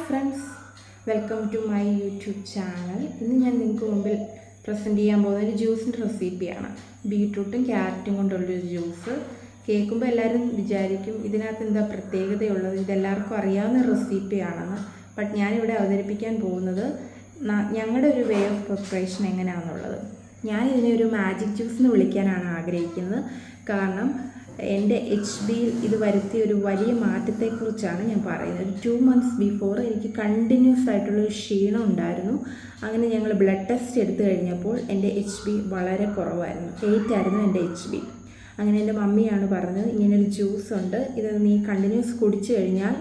Friends, welcome to my YouTube channel. ഇന്ന് ഞാൻ നിങ്ങൾക്ക് മുമ്പിൽ പ്രസൻറ്റ് ചെയ്യാൻ പോകുന്ന ഒരു ജ്യൂസിൻ്റെ റെസിപ്പിയാണ്. ബീട്രൂട്ടും ക്യാരറ്റും കൊണ്ടുള്ളൊരു ജ്യൂസ്. കേൾക്കുമ്പോൾ എല്ലാവരും വിചാരിക്കും ഇതിനകത്ത് എന്താ പ്രത്യേകതയുള്ളത്, ഇതെല്ലാവർക്കും അറിയാവുന്ന റെസിപ്പിയാണെന്ന്. ബട്ട് ഞാനിവിടെ അവതരിപ്പിക്കാൻ പോകുന്നത് ഞങ്ങളുടെ ഒരു വേ ഓഫ് പ്രിപ്പറേഷൻ എങ്ങനെയാണെന്നുള്ളത്. ഞാൻ ഇതിനെ ഒരു മാജിക് ജ്യൂസ് എന്ന് വിളിക്കാനാണ് ആഗ്രഹിക്കുന്നത്. കാരണം എൻ്റെ HBയിൽ ഇത് വരുത്തിയ ഒരു വലിയ മാറ്റത്തെക്കുറിച്ചാണ് ഞാൻ പറയുന്നത്. ഒരു 2 months ബിഫോർ എനിക്ക് കണ്ടിന്യൂസ് ആയിട്ടുള്ളൊരു ക്ഷീണം ഉണ്ടായിരുന്നു. അങ്ങനെ ഞങ്ങൾ ബ്ലഡ് ടെസ്റ്റ് എടുത്തു കഴിഞ്ഞപ്പോൾ എൻ്റെ HB വളരെ കുറവായിരുന്നു. 8 ആയിരുന്നു എൻ്റെ HB. അങ്ങനെ എൻ്റെ മമ്മിയാണ് പറഞ്ഞത്, ഇങ്ങനൊരു ജ്യൂസ് ഉണ്ട്, ഇത് നീ കണ്ടിന്യൂസ് കുടിച്ചു കഴിഞ്ഞാൽ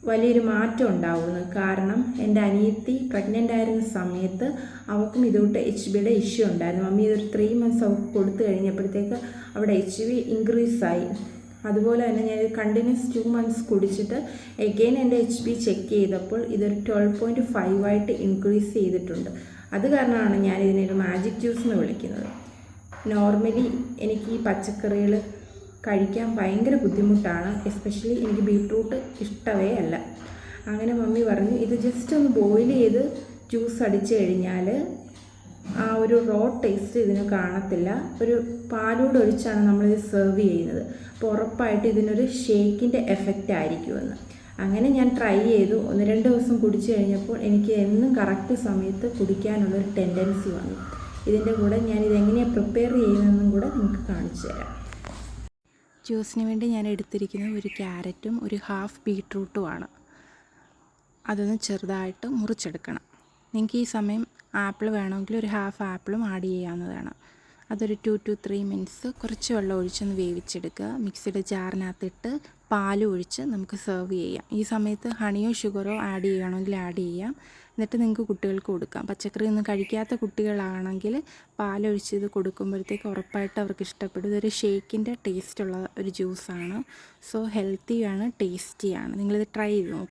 വലിയൊരു മാറ്റം ഉണ്ടാവുന്നു. കാരണം എൻ്റെ അനിയത്തി പ്രഗ്നൻ്റ് ആയിരുന്ന സമയത്ത് അവൾക്കും ഇതുകൊണ്ട് HBയുടെ ഇഷ്യൂ ഉണ്ടായിരുന്നു. മമ്മി ഇതൊരു 3 months അവൾക്ക് കൊടുത്തു കഴിഞ്ഞപ്പോഴത്തേക്ക് അവിടെ HB ഇൻക്രീസായി. അതുപോലെ തന്നെ ഞാൻ കണ്ടിന്യൂസ് 2 months കുടിച്ചിട്ട് എഗെയിൻ എൻ്റെ HB ചെക്ക് ചെയ്തപ്പോൾ ഇതൊരു 12.5 ആയിട്ട് ഇൻക്രീസ് ചെയ്തിട്ടുണ്ട്. അത് കാരണമാണ് ഞാൻ ഇതിനൊരു മാജിക് ജ്യൂസ് എന്ന് വിളിക്കുന്നത്. നോർമലി എനിക്ക് ഈ പച്ചക്കറികൾ കഴിക്കാൻ ഭയങ്കര ബുദ്ധിമുട്ടാണ്. എസ്പെഷ്യലി എനിക്ക് ബീട്രൂട്ട് ഇഷ്ടമേ അല്ല. അങ്ങനെ മമ്മി പറഞ്ഞു ഇത് ജസ്റ്റ് ഒന്ന് ബോയിൽ ചെയ്ത് ജ്യൂസ് അടിച്ചു കഴിഞ്ഞാൽ ആ ഒരു റോ ടേസ്റ്റ് ഇതിന് കാണത്തില്ല. ഒരു പാലൂടെ ഒഴിച്ചാണ് നമ്മളിത് സെർവ് ചെയ്യുന്നത്. അപ്പോൾ ഉറപ്പായിട്ട് ഇതിനൊരു ഷേക്കിൻ്റെ എഫക്റ്റ് ആയിരിക്കുമെന്ന്. അങ്ങനെ ഞാൻ ട്രൈ ചെയ്തു. 1-2 ദിവസം കുടിച്ചു കഴിഞ്ഞപ്പോൾ എനിക്ക് എന്നും കറക്റ്റ് സമയത്ത് കുടിക്കാനുള്ളൊരു ടെൻഡൻസി വന്നു. ഇതിൻ്റെ കൂടെ ഞാൻ ഇതെങ്ങനെയാണ് പ്രിപ്പയർ ചെയ്യുന്നതെന്നും കൂടെ നിങ്ങൾക്ക് കാണിച്ചു തരാം. ജ്യൂസിന് വേണ്ടി ഞാൻ എടുത്തിരിക്കുന്നത് ഒരു ക്യാരറ്റും ഒരു ഹാഫ് ബീട്രൂട്ടുമാണ്. അതൊന്ന് ചെറുതായിട്ട് മുറിച്ചെടുക്കണം. നിങ്ങൾക്ക് ഈ സമയം ആപ്പിൾ വേണമെങ്കിൽ ഒരു ഹാഫ് ആപ്പിളും ആഡ് ചെയ്യാവുന്നതാണ്. അതൊരു 2 to 3 minutes കുറച്ച് വെള്ളം ഒഴിച്ചൊന്ന് വേവിച്ചെടുക്കുക. മിക്സിയുടെ ജാറിനകത്തിട്ട് പാൽ ഒഴിച്ച് നമുക്ക് സെർവ് ചെയ്യാം. ഈ സമയത്ത് ഹണിയോ ഷുഗറോ ആഡ് ചെയ്യുകയാണെങ്കിൽ ആഡ് ചെയ്യാം. എന്നിട്ട് നിങ്ങൾക്ക് കുട്ടികൾക്ക് കൊടുക്കാം. പച്ചക്കറി ഒന്നും കഴിക്കാത്ത കുട്ടികളാണെങ്കിൽ പാലൊഴിച്ച് ഇത് കൊടുക്കുമ്പോഴത്തേക്ക് ഉറപ്പായിട്ട് അവർക്ക് ഇഷ്ടപ്പെടും. ഇതൊരു ഷേക്കിൻ്റെ ടേസ്റ്റുള്ള ഒരു ജ്യൂസാണ്. സോ ഹെൽത്തിയാണ്, ടേസ്റ്റിയാണ്. നിങ്ങളിത് ട്രൈ ചെയ്ത് നോക്കുക.